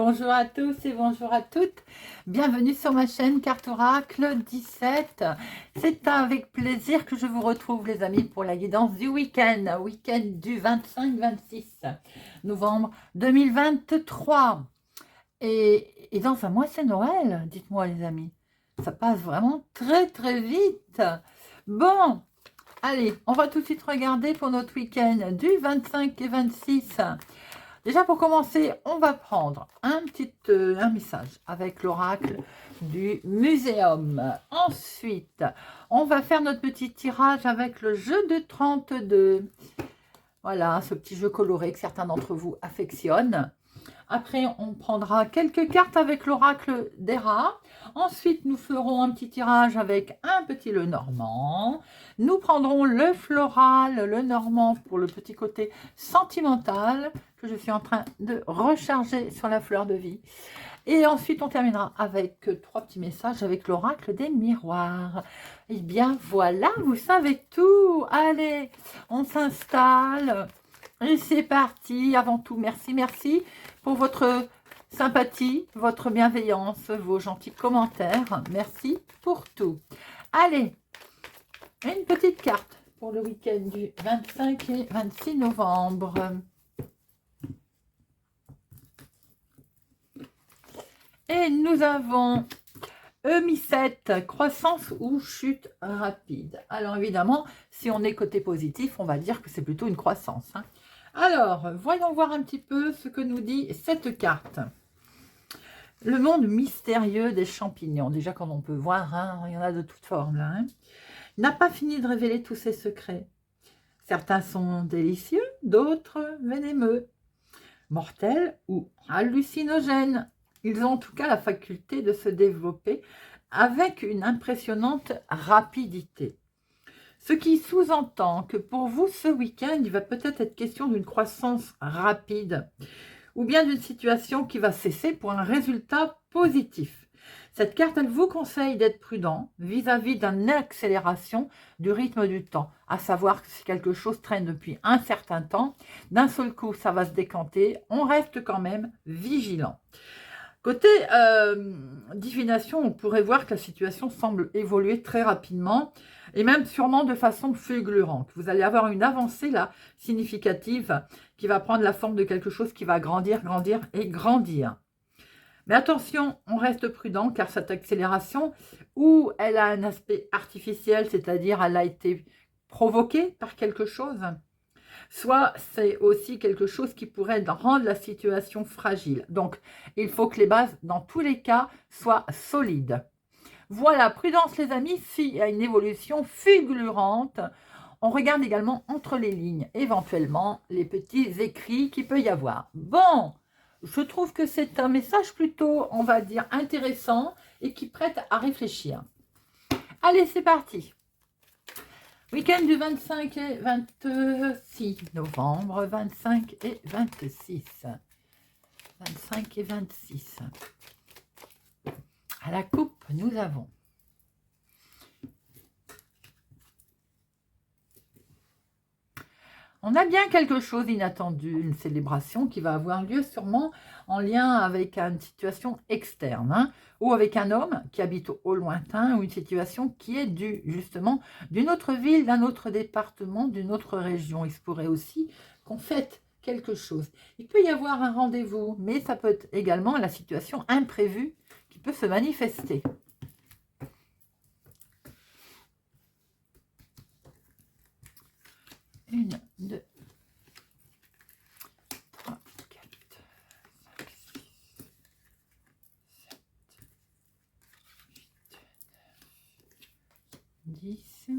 Bonjour à tous et bonjour à toutes. Bienvenue sur ma chaîne Carte Oracle 17. C'est avec plaisir que je vous retrouve les amis pour la guidance du week-end du 25-26 novembre 2023. Et dans un mois c'est Noël, dites-moi les amis. Ça passe vraiment très vite. Bon, allez, on va tout de suite regarder pour notre week-end du 25 et 26. Déjà pour commencer, on va prendre un message avec l'oracle du muséum. Ensuite, on va faire notre petit tirage avec le jeu de 32. Voilà, ce petit jeu coloré que certains d'entre vous affectionnent. Après, on prendra quelques cartes avec l'oracle d'Héra. Ensuite, nous ferons un petit tirage avec un petit Lenormand. Nous prendrons le floral, le normand pour le petit côté sentimental que je suis en train de recharger sur la fleur de vie. Et ensuite, on terminera avec 3 petits messages avec l'oracle des miroirs. Eh bien, voilà, vous savez tout. Allez, on s'installe. Et c'est parti. Avant tout, merci pour votre sympathie, votre bienveillance, vos gentils commentaires. Merci pour tout. Allez, une petite carte pour le week-end du 25 et 26 novembre. Et nous avons EMI7, croissance ou chute rapide. Alors évidemment, si on est côté positif, on va dire que c'est plutôt une croissance. Alors, voyons voir un petit peu ce que nous dit cette carte. Le monde mystérieux des champignons. Déjà, comme on peut voir, il y en a de toutes formes là. N'a pas fini de révéler tous ses secrets. Certains sont délicieux, d'autres venimeux, mortels ou hallucinogènes. Ils ont en tout cas la faculté de se développer avec une impressionnante rapidité. Ce qui sous-entend que pour vous, ce week-end, il va peut-être être question d'une croissance rapide ou bien d'une situation qui va cesser pour un résultat positif. Cette carte, elle vous conseille d'être prudent vis-à-vis d'une accélération du rythme du temps, à savoir que si quelque chose traîne depuis un certain temps, d'un seul coup, ça va se décanter, on reste quand même vigilant. Côté divination, on pourrait voir que la situation semble évoluer très rapidement et même sûrement de façon fulgurante. Vous allez avoir une avancée là significative qui va prendre la forme de quelque chose qui va grandir et grandir. Mais attention, on reste prudent car cette accélération, ou elle a un aspect artificiel, c'est-à-dire elle a été provoquée par quelque chose, soit c'est aussi quelque chose qui pourrait rendre la situation fragile. Donc, il faut que les bases, dans tous les cas, soient solides. Voilà, prudence les amis, s'il y a une évolution fulgurante, on regarde également entre les lignes, éventuellement, les petits écrits qu'il peut y avoir. Bon, je trouve que c'est un message plutôt, on va dire, intéressant et qui prête à réfléchir. Allez, c'est parti. Week-end du 25 et 26 novembre, 25 et 26. 25 et 26. À la coupe, nous avons on a bien quelque chose d'inattendu, une célébration qui va avoir lieu sûrement en lien avec une situation externe, ou avec un homme qui habite au lointain, ou une situation qui est due justement d'une autre ville, d'un autre département, d'une autre région. Il se pourrait aussi qu'on fête quelque chose. Il peut y avoir un rendez-vous, mais ça peut être également la situation imprévue qui peut se manifester. Une, 2, 3, 4, 5, 6, 7, 8, 9, 10.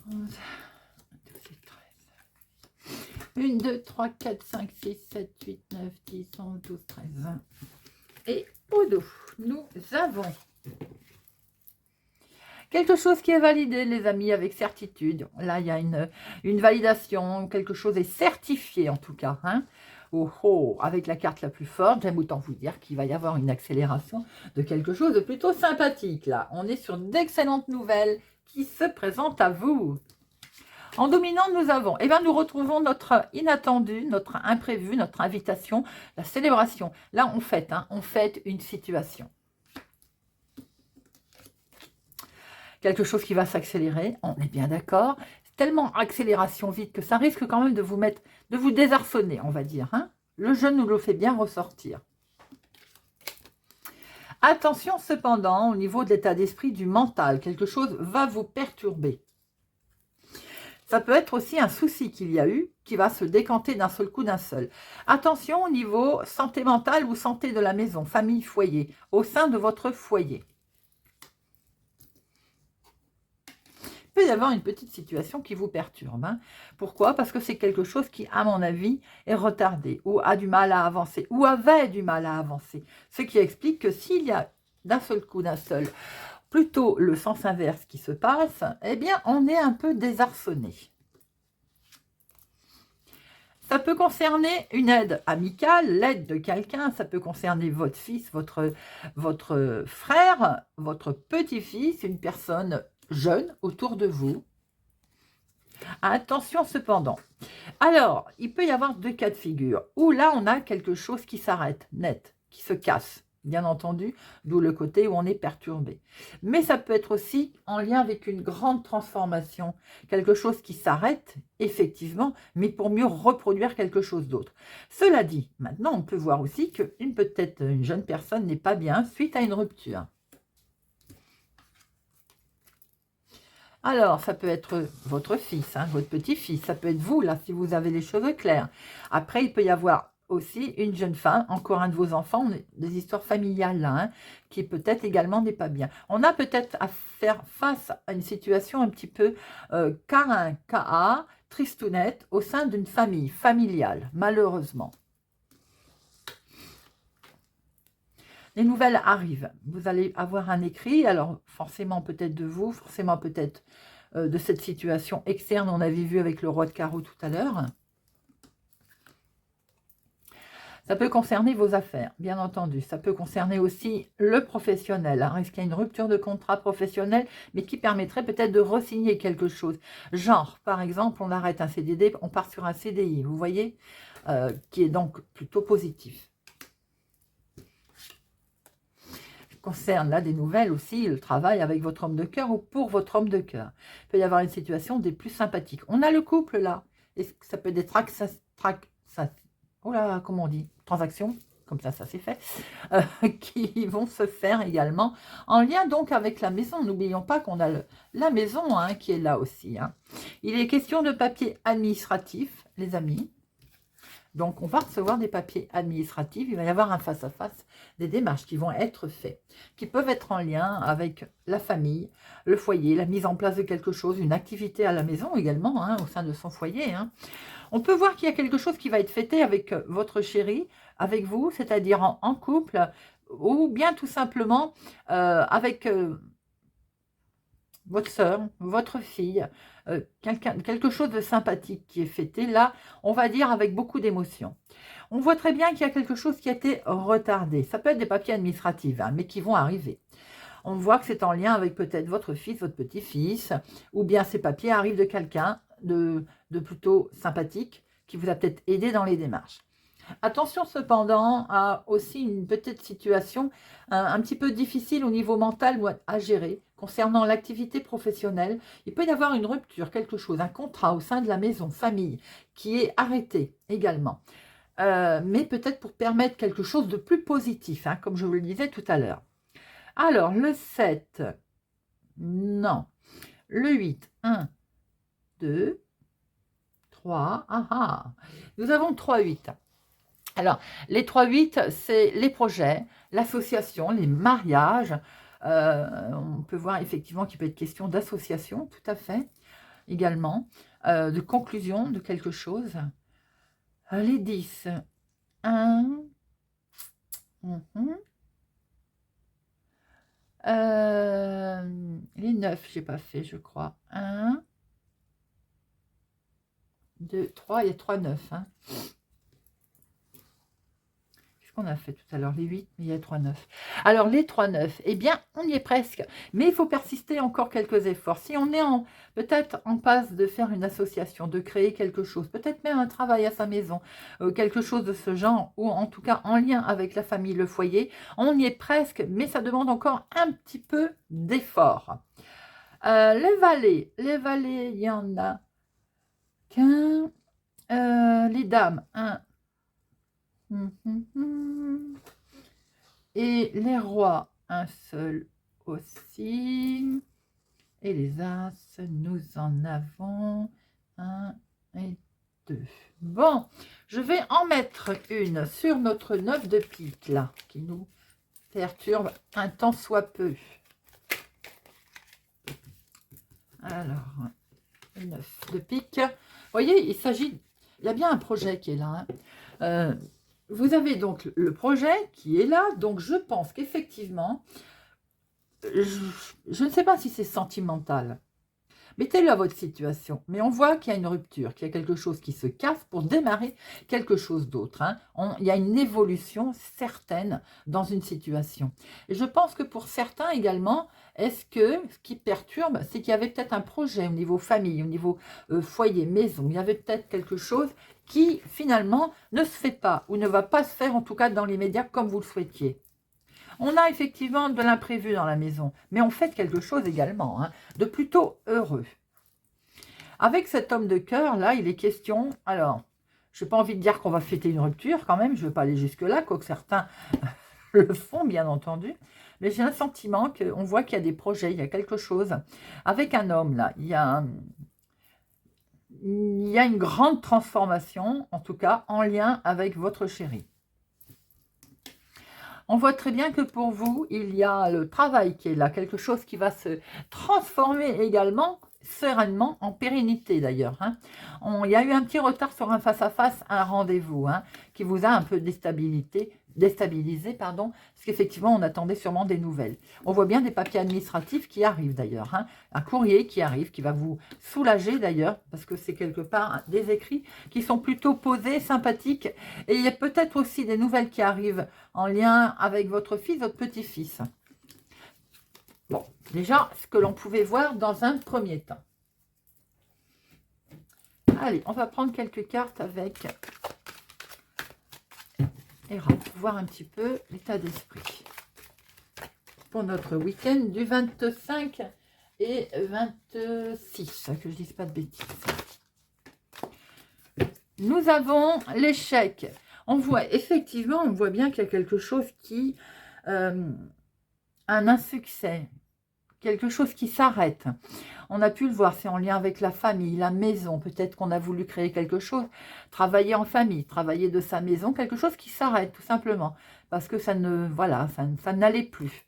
11, 12 et 13. 1, 2, 3, 4, 5, 6, 7, 8, 9, 10, 11, 12, 13, 20. Et au dos, nous avons quelque chose qui est validé, les amis, avec certitude. Là, il y a une validation, quelque chose est certifié en tout cas. Avec la carte la plus forte, j'aime autant vous dire qu'il va y avoir une accélération de quelque chose de plutôt sympathique. Là, on est sur d'excellentes nouvelles qui se présente à vous. En dominant, nous avons, eh bien, nous retrouvons notre inattendu, notre imprévu, notre invitation, la célébration. Là, on fête une situation. Quelque chose qui va s'accélérer, on est bien d'accord. Tellement accélération vite que ça risque quand même de vous désarçonner, on va dire. Hein. Le jeu nous le fait bien ressortir. Attention cependant au niveau de l'état d'esprit du mental, quelque chose va vous perturber. Ça peut être aussi un souci qu'il y a eu, qui va se décanter d'un seul coup d'un seul. Attention au niveau santé mentale ou santé de la maison, famille, foyer, au sein de votre foyer. Il peut y avoir une petite situation qui vous perturbe. Hein. Pourquoi? Parce que c'est quelque chose qui, à mon avis, est retardé, ou a du mal à avancer, ou avait du mal à avancer. Ce qui explique que s'il y a d'un seul coup, plutôt le sens inverse qui se passe, eh bien, on est un peu désarçonné. Ça peut concerner une aide amicale, l'aide de quelqu'un, ça peut concerner votre fils, votre frère, votre petit-fils, une personne jeune autour de vous. Attention cependant. Alors, il peut y avoir deux cas de figure, où là, on a quelque chose qui s'arrête, net, qui se casse. Bien entendu, d'où le côté où on est perturbé. Mais ça peut être aussi en lien avec une grande transformation, quelque chose qui s'arrête, effectivement, mais pour mieux reproduire quelque chose d'autre. Cela dit, maintenant, on peut voir aussi qu'une peut-être une jeune personne n'est pas bien suite à une rupture. Alors, ça peut être votre fils, hein, votre petit-fils, ça peut être vous, là, si vous avez les choses claires. Après, il peut y avoir aussi une jeune femme, encore un de vos enfants, des histoires familiales, là, hein, qui peut-être également n'est pas bien. On a peut-être à faire face à une situation un petit peu carin, K.A., tristounette, au sein d'une famille familiale, malheureusement. Les nouvelles arrivent. Vous allez avoir un écrit, alors forcément peut-être de vous, forcément peut-être de cette situation externe, on avait vu avec le roi de carreau tout à l'heure. Ça peut concerner vos affaires, bien entendu. Ça peut concerner aussi le professionnel. Hein. Est-ce qu'il y a une rupture de contrat professionnel, mais qui permettrait peut-être de re-signer quelque chose? Genre, par exemple, on arrête un CDD, on part sur un CDI, vous voyez, qui est donc plutôt positif. Concerne là des nouvelles aussi, le travail avec votre homme de cœur ou pour votre homme de cœur. Il peut y avoir une situation des plus sympathiques. On a le couple là, et ça peut être des comment on dit, transactions, comme ça c'est fait, qui vont se faire également en lien donc avec la maison. N'oublions pas qu'on a la maison hein, qui est là aussi. Hein. Il est question de papier administratif, les amis. Donc, on va recevoir des papiers administratifs. Il va y avoir un face-à-face, des démarches qui vont être faites, qui peuvent être en lien avec la famille, le foyer, la mise en place de quelque chose, une activité à la maison également, hein, au sein de son foyer. Hein. On peut voir qu'il y a quelque chose qui va être fêté avec votre chéri, avec vous, c'est-à-dire en couple, ou bien tout simplement avec votre soeur, votre fille, quelque chose de sympathique qui est fêté, là, on va dire avec beaucoup d'émotion. On voit très bien qu'il y a quelque chose qui a été retardé. Ça peut être des papiers administratifs, hein, mais qui vont arriver. On voit que c'est en lien avec peut-être votre fils, votre petit-fils, ou bien ces papiers arrivent de quelqu'un de plutôt sympathique, qui vous a peut-être aidé dans les démarches. Attention cependant à aussi une petite situation un petit peu difficile au niveau mental ou à gérer concernant l'activité professionnelle. Il peut y avoir une rupture, quelque chose, un contrat au sein de la maison, famille, qui est arrêté également. Mais peut-être pour permettre quelque chose de plus positif, hein, comme je vous le disais tout à l'heure. Alors, le 7, non. Le 8, 1, 2, 3, nous avons 3-8. Alors, les 3-8, c'est les projets, l'association, les mariages. On peut voir effectivement qu'il peut être question d'association, tout à fait, également, de conclusion de quelque chose. Les 10, 1, les 9, je n'ai pas fait, je crois. 1, 2, 3, il y a 3, 9. Hein. Qu'est-ce qu'on a fait tout à l'heure? Les 8, mais il y a 3 9. Alors, les 3 9, eh bien, on y est presque. Mais il faut persister encore quelques efforts. Si on est peut-être en passe de faire une association, de créer quelque chose, peut-être même un travail à sa maison, quelque chose de ce genre, ou en tout cas en lien avec la famille, le foyer, on y est presque, mais ça demande encore un petit peu d'effort. Les valets, il y en a qu'un. Les dames, un. Et les rois, un seul aussi. Et les as, nous en avons un et deux. Bon, je vais en mettre une sur notre 9 de pique, là, qui nous perturbe un tant soit peu. Alors, 9 de pique. Vous voyez, il y a bien un projet qui est là. Vous avez donc le projet qui est là. Donc, je pense qu'effectivement, je ne sais pas si c'est sentimental. Mettez-le à votre situation. Mais on voit qu'il y a une rupture, qu'il y a quelque chose qui se casse pour démarrer quelque chose d'autre. Il y a une évolution certaine dans une situation. Et je pense que pour certains également, ce qui perturbe, c'est qu'il y avait peut-être un projet au niveau famille, au niveau foyer, maison. Il y avait peut-être quelque chose qui finalement ne se fait pas ou ne va pas se faire en tout cas dans l'immédiat comme vous le souhaitiez. On a effectivement de l'imprévu dans la maison, mais on fait quelque chose également, de plutôt heureux. Avec cet homme de cœur, là, il est question, alors, je n'ai pas envie de dire qu'on va fêter une rupture quand même, je ne veux pas aller jusque-là, quoique certains le font, bien entendu, mais j'ai un sentiment qu'on voit qu'il y a des projets, il y a quelque chose. Avec un homme, là, il y a une grande transformation, en tout cas, en lien avec votre chéri. On voit très bien que pour vous, il y a le travail qui est là, quelque chose qui va se transformer également sereinement en pérennité d'ailleurs. Il y a eu un petit retard sur un face-à-face, un rendez-vous qui vous a un peu déstabilisé, parce qu'effectivement, on attendait sûrement des nouvelles. On voit bien des papiers administratifs qui arrivent d'ailleurs, un courrier qui arrive, qui va vous soulager d'ailleurs, parce que c'est quelque part des écrits qui sont plutôt posés, sympathiques, et il y a peut-être aussi des nouvelles qui arrivent en lien avec votre fils, votre petit-fils. Bon, déjà, ce que l'on pouvait voir dans un premier temps. Allez, on va prendre quelques cartes avec Hera pour voir un petit peu l'état d'esprit. Pour notre week-end du 25 et 26, que je ne dise pas de bêtises. Nous avons l'échec. On voit bien qu'il y a quelque chose qui... un insuccès. Quelque chose qui s'arrête. On a pu le voir, c'est en lien avec la famille, la maison. Peut-être qu'on a voulu créer quelque chose, travailler en famille, travailler de sa maison, quelque chose qui s'arrête tout simplement. Parce que ça n'allait plus.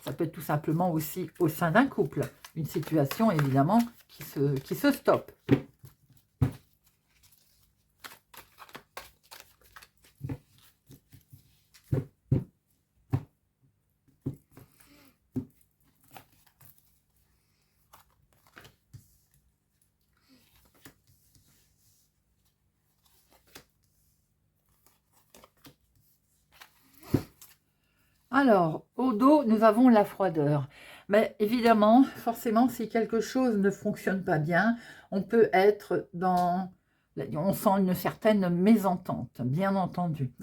Ça peut être tout simplement aussi au sein d'un couple. Une situation évidemment qui se stoppe. Alors, au dos, nous avons la froideur. Mais évidemment, forcément, si quelque chose ne fonctionne pas bien, on peut être dans... On sent une certaine mésentente, bien entendu.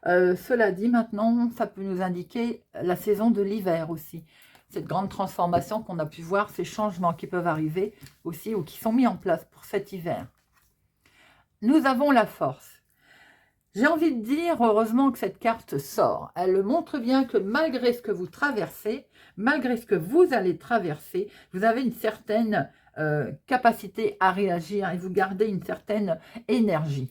Cela dit, maintenant, ça peut nous indiquer la saison de l'hiver aussi. Cette grande transformation qu'on a pu voir, ces changements qui peuvent arriver aussi ou qui sont mis en place pour cet hiver. Nous avons la force. J'ai envie de dire, heureusement que cette carte sort. Elle montre bien que malgré ce que vous traversez, malgré ce que vous allez traverser, vous avez une certaine capacité à réagir et vous gardez une certaine énergie.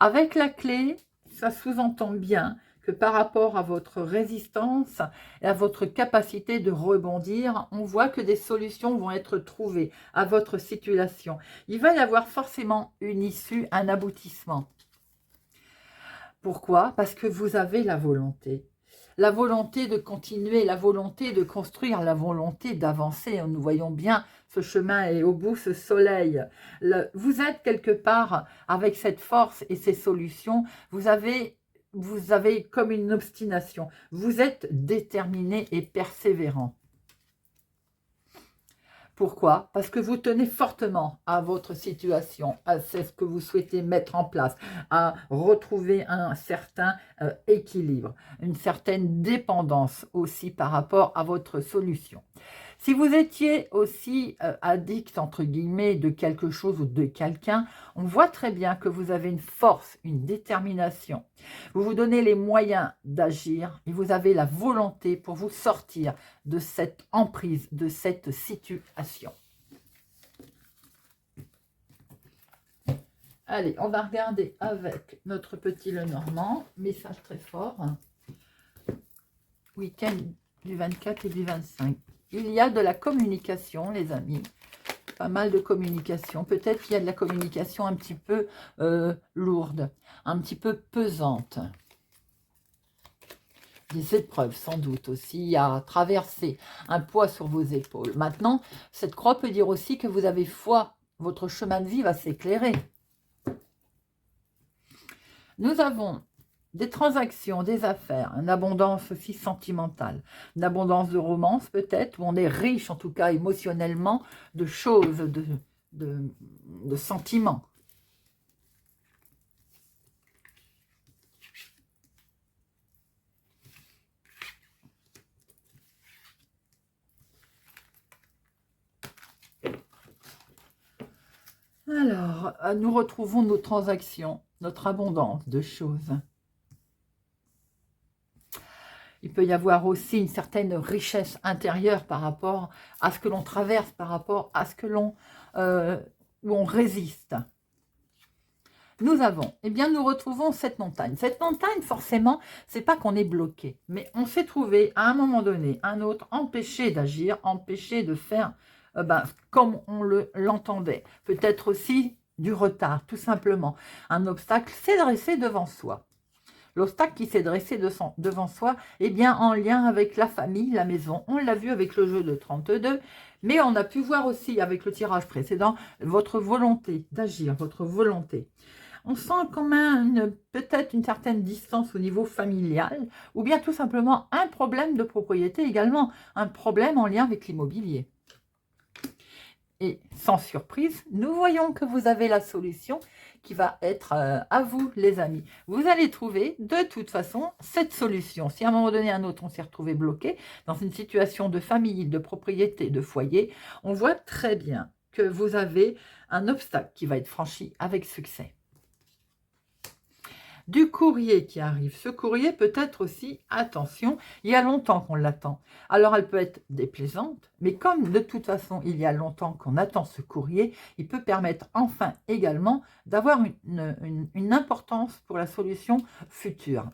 Avec la clé, ça sous-entend bien que par rapport à votre résistance et à votre capacité de rebondir, on voit que des solutions vont être trouvées à votre situation. Il va y avoir forcément une issue, un aboutissement. Pourquoi? Parce que vous avez la volonté. La volonté de continuer, la volonté de construire, la volonté d'avancer. Nous voyons bien ce chemin est au bout, ce soleil. Vous êtes quelque part avec cette force et ces solutions. Vous avez comme une obstination. Vous êtes déterminé et persévérant. Pourquoi? Parce que vous tenez fortement à votre situation, à ce que vous souhaitez mettre en place, à retrouver un certain équilibre, une certaine dépendance aussi par rapport à votre solution. Si vous étiez aussi addict, entre guillemets, de quelque chose ou de quelqu'un, on voit très bien que vous avez une force, une détermination. Vous vous donnez les moyens d'agir et vous avez la volonté pour vous sortir de cette emprise, de cette situation. Allez, on va regarder avec notre petit Lenormand, message très fort. Week-end du 24 et du 25. Il y a de la communication, les amis. Pas mal de communication. Peut-être qu'il y a de la communication un petit peu lourde, un petit peu pesante. Des épreuves, sans doute, aussi, à traverser, un poids sur vos épaules. Maintenant, cette croix peut dire aussi que vous avez foi. Votre chemin de vie va s'éclairer. Nous avons des transactions, des affaires, une abondance aussi sentimentale, une abondance de romance peut-être, où on est riche en tout cas émotionnellement de choses, de sentiments. Alors, nous retrouvons nos transactions, notre abondance de choses. Il peut y avoir aussi une certaine richesse intérieure par rapport à ce que l'on traverse, par rapport à ce que l'on où on résiste. Nous avons, eh bien, nous retrouvons cette montagne. Cette montagne, forcément, c'est pas qu'on est bloqué, mais on s'est trouvé à un moment donné, un autre, empêché d'agir, empêché de faire comme on l'entendait. Peut-être aussi du retard, tout simplement. Un obstacle s'est dressé devant soi. L'obstacle qui s'est dressé devant soi est bien en lien avec la famille, la maison. On l'a vu avec le jeu de 32, mais on a pu voir aussi avec le tirage précédent votre volonté d'agir, votre volonté. On sent quand même peut-être une certaine distance au niveau familial, ou bien tout simplement un problème de propriété également, un problème en lien avec l'immobilier. Et sans surprise, nous voyons que vous avez la solution qui va être à vous, les amis. Vous allez trouver de toute façon cette solution. Si à un moment donné, un autre, on s'est retrouvé bloqué dans une situation de famille, de propriété, de foyer, on voit très bien que vous avez un obstacle qui va être franchi avec succès. Du courrier qui arrive. Ce courrier peut être aussi, attention, il y a longtemps qu'on l'attend. Alors elle peut être déplaisante, mais comme de toute façon il y a longtemps qu'on attend ce courrier, il peut permettre enfin également d'avoir une importance pour la solution future.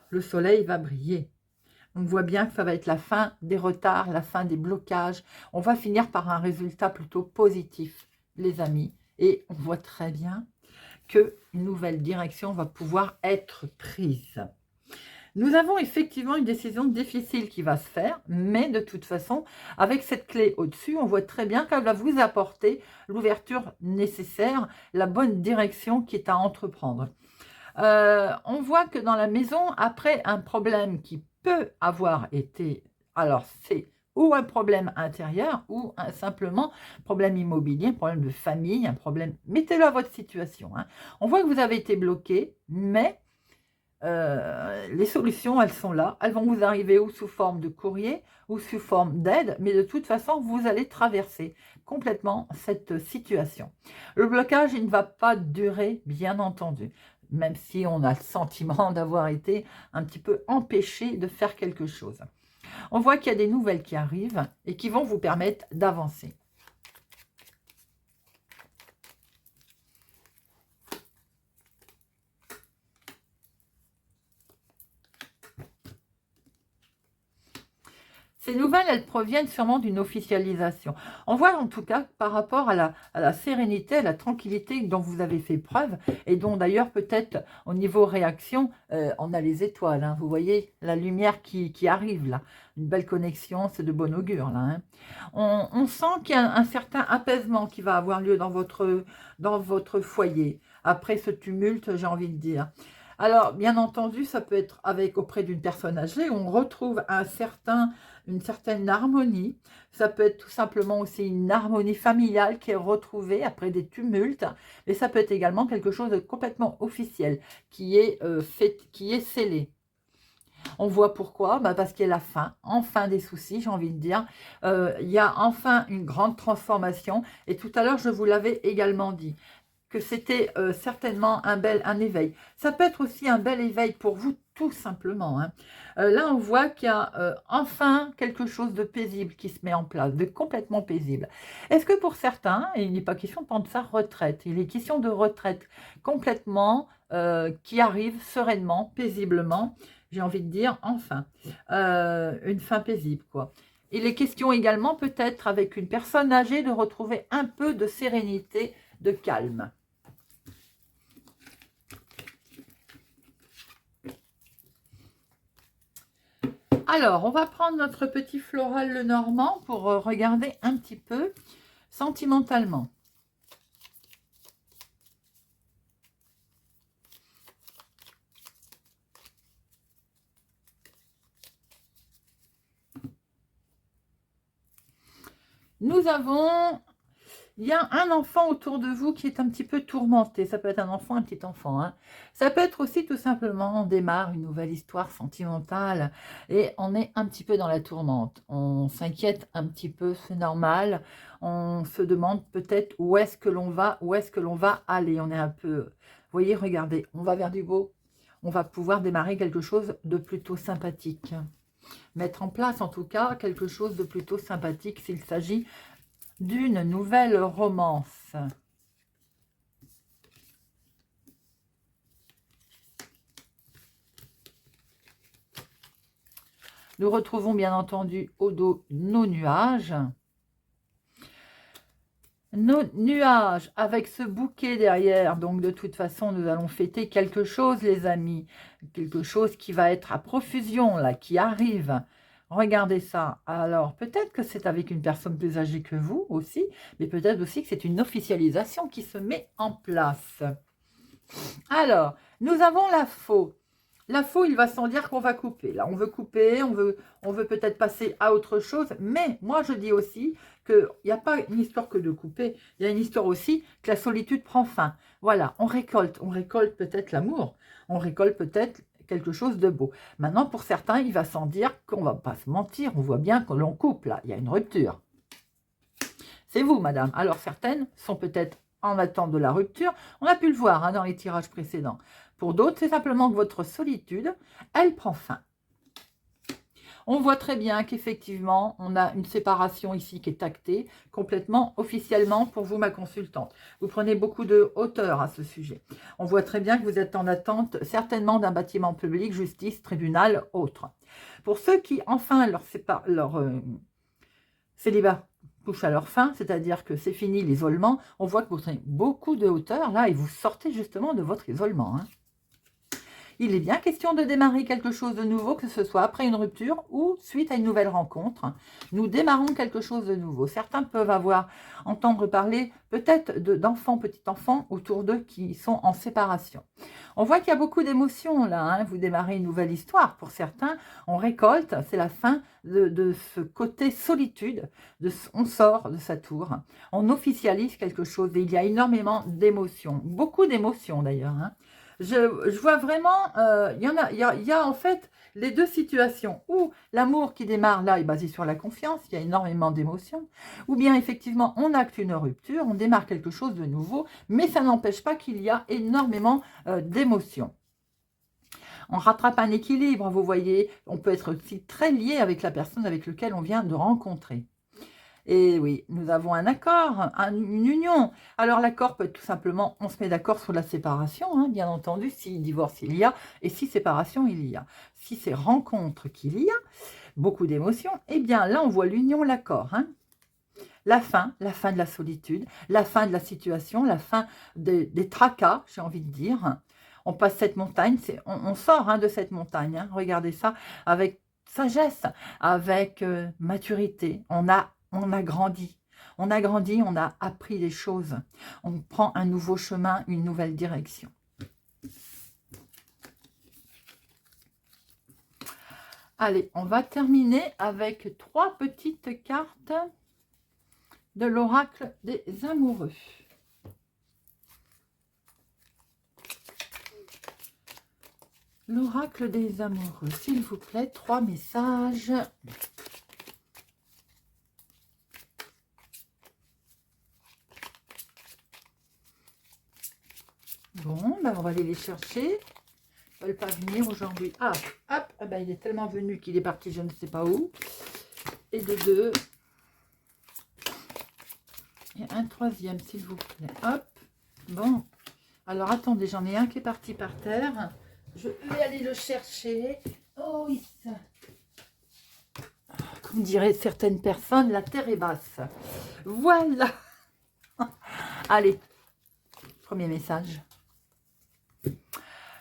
Le soleil va briller. On voit bien que ça va être la fin des retards, la fin des blocages. On va finir par un résultat plutôt positif, les amis. Et on voit très bien qu'une nouvelle direction va pouvoir être prise. Nous avons effectivement une décision difficile qui va se faire, mais de toute façon, avec cette clé au-dessus, on voit très bien qu'elle va vous apporter l'ouverture nécessaire, la bonne direction qui est à entreprendre. On voit que dans la maison, après un problème qui peut avoir été, alors c'est ou un problème intérieur, ou simplement problème immobilier, un problème de famille, un problème, mettez-le à votre situation. Hein. On voit que vous avez été bloqué, mais les solutions, elles sont là. Elles vont vous arriver ou sous forme de courrier, ou sous forme d'aide, mais de toute façon, vous allez traverser complètement cette situation. Le blocage, il ne va pas durer, bien entendu, même si on a le sentiment d'avoir été un petit peu empêché de faire quelque chose. On voit qu'il y a des nouvelles qui arrivent et qui vont vous permettre d'avancer. Ces nouvelles, elles proviennent sûrement d'une officialisation. On voit en tout cas par rapport à la sérénité, à la tranquillité dont vous avez fait preuve et dont d'ailleurs peut-être au niveau réaction, on a les étoiles. Hein, vous voyez la lumière qui arrive là. Une belle connexion, c'est de bon augure là. Hein. On sent qu'il y a un certain apaisement qui va avoir lieu dans votre foyer. Après ce tumulte, j'ai envie de dire. Alors, bien entendu, ça peut être auprès d'une personne âgée, on retrouve une certaine harmonie. Ça peut être tout simplement aussi une harmonie familiale qui est retrouvée après des tumultes, mais ça peut être également quelque chose de complètement officiel, qui est qui est scellé. On voit pourquoi, parce qu'il y a la fin, enfin des soucis, j'ai envie de dire. Il y a enfin une grande transformation. Et tout à l'heure, je vous l'avais également dit, que c'était certainement un éveil. Ça peut être aussi un bel éveil pour vous, tout simplement. Hein. Là, on voit qu'il y a enfin quelque chose de paisible qui se met en place, de complètement paisible. Est-ce que pour certains, et il n'est pas question de prendre sa retraite, il est question de retraite complètement qui arrive sereinement, paisiblement, j'ai envie de dire, enfin, une fin paisible, quoi. Il est question également, peut-être, avec une personne âgée, de retrouver un peu de sérénité, de calme. Alors, on va prendre notre petit floral le normand pour regarder un petit peu sentimentalement. Nous avons... Il y a un enfant autour de vous qui est un petit peu tourmenté. Ça peut être un enfant, un petit enfant. Hein. Ça peut être aussi tout simplement, on démarre une nouvelle histoire sentimentale et on est un petit peu dans la tourmente. On s'inquiète un petit peu, c'est normal. On se demande peut-être où est-ce que l'on va, où est-ce que l'on va aller. On est un peu... Vous voyez, regardez, on va vers du beau. On va pouvoir démarrer quelque chose de plutôt sympathique. Mettre en place en tout cas quelque chose de plutôt sympathique s'il s'agit d'une nouvelle romance. Nous retrouvons bien entendu au dos nos nuages. Nos nuages avec ce bouquet derrière. Donc de toute façon, nous allons fêter quelque chose, les amis. Quelque chose qui va être à profusion, là, qui arrive. Regardez ça. Alors, peut-être que c'est avec une personne plus âgée que vous aussi, mais peut-être aussi que c'est une officialisation qui se met en place. Alors, nous avons la faux. La faux, il va sans dire qu'on va couper. Là, on veut couper, on veut peut-être passer à autre chose, mais moi, je dis aussi qu'il n'y a pas une histoire que de couper, il y a une histoire aussi que la solitude prend fin. Voilà, on récolte peut-être l'amour, on récolte peut-être quelque chose de beau. Maintenant, pour certains, il va sans dire qu'on va pas se mentir, on voit bien que l'on coupe, là, il y a une rupture. C'est vous, madame. Alors, certaines sont peut-être en attente de la rupture. On a pu le voir hein, dans les tirages précédents. Pour d'autres, c'est simplement que votre solitude, elle prend fin. On voit très bien qu'effectivement, on a une séparation ici qui est actée complètement officiellement pour vous, ma consultante. Vous prenez beaucoup de hauteur à ce sujet. On voit très bien que vous êtes en attente certainement d'un bâtiment public, justice, tribunal, autre. Pour ceux qui, enfin, leur célibat touche à leur fin, c'est-à-dire que c'est fini l'isolement, on voit que vous prenez beaucoup de hauteur là et vous sortez justement de votre isolement. Hein. Il est bien question de démarrer quelque chose de nouveau, que ce soit après une rupture ou suite à une nouvelle rencontre. Nous démarrons quelque chose de nouveau. Certains peuvent entendre parler peut-être d'enfants, petits-enfants autour d'eux qui sont en séparation. On voit qu'il y a beaucoup d'émotions là. Hein. Vous démarrez une nouvelle histoire. Pour certains, on récolte, c'est la fin de ce côté solitude. On sort de sa tour. On officialise quelque chose et il y a énormément d'émotions. Beaucoup d'émotions d'ailleurs. Hein. Je vois vraiment, il y a en fait les deux situations où l'amour qui démarre là est basé sur la confiance, il y a énormément d'émotions, ou bien effectivement on acte une rupture, on démarre quelque chose de nouveau, mais ça n'empêche pas qu'il y a énormément d'émotions. On rattrape un équilibre, vous voyez, on peut être aussi très lié avec la personne avec laquelle on vient de rencontrer. Et oui, nous avons un accord, une union. Alors l'accord peut être tout simplement, on se met d'accord sur la séparation, hein, bien entendu, si divorce il y a, et si séparation il y a. Si c'est rencontre qu'il y a, beaucoup d'émotions, eh bien là on voit l'union, l'accord. Hein. La fin de la solitude, la fin de la situation, la fin des tracas, j'ai envie de dire. On passe cette montagne, on sort hein, de cette montagne, hein, regardez ça, avec sagesse, avec maturité. On a grandi. On a grandi, on a appris des choses. On prend un nouveau chemin, une nouvelle direction. Allez, on va terminer avec 3 petites cartes de l'oracle des amoureux. L'oracle des amoureux, s'il vous plaît, 3 messages. Bon, ben on va aller les chercher. Ils ne veulent pas venir aujourd'hui. Ah, hop, ah ben il est tellement venu qu'il est parti je ne sais pas où. Et de 2. Et un 3e, s'il vous plaît. Hop, bon. Alors, attendez, j'en ai un qui est parti par terre. Je vais aller le chercher. Oh oui, comme diraient certaines personnes, la terre est basse. Voilà. Allez, premier message.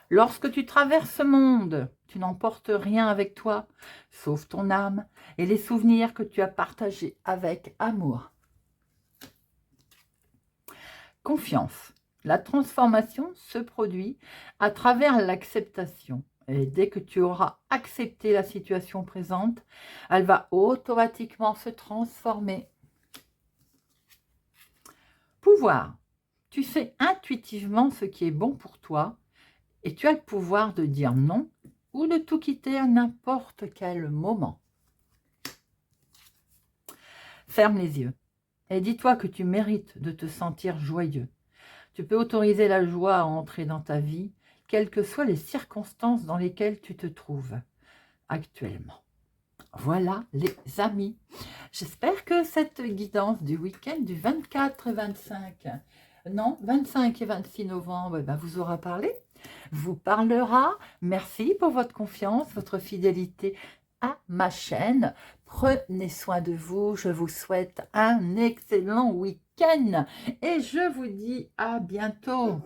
Lorsque tu traverses ce monde, tu n'emportes rien avec toi, sauf ton âme et les souvenirs que tu as partagés avec amour. Confiance. La transformation se produit à travers l'acceptation. Et dès que tu auras accepté la situation présente, elle va automatiquement se transformer. Pouvoir. Tu sais intuitivement ce qui est bon pour toi et tu as le pouvoir de dire non ou de tout quitter à n'importe quel moment. Ferme les yeux et dis-toi que tu mérites de te sentir joyeux. Tu peux autoriser la joie à entrer dans ta vie, quelles que soient les circonstances dans lesquelles tu te trouves actuellement. Voilà les amis. J'espère que cette guidance du week-end du 24 et 25, non, 25 et 26 novembre, vous aura parlé, vous parlera. Merci pour votre confiance, votre fidélité à ma chaîne. Prenez soin de vous. Je vous souhaite un excellent week-end et je vous dis à bientôt.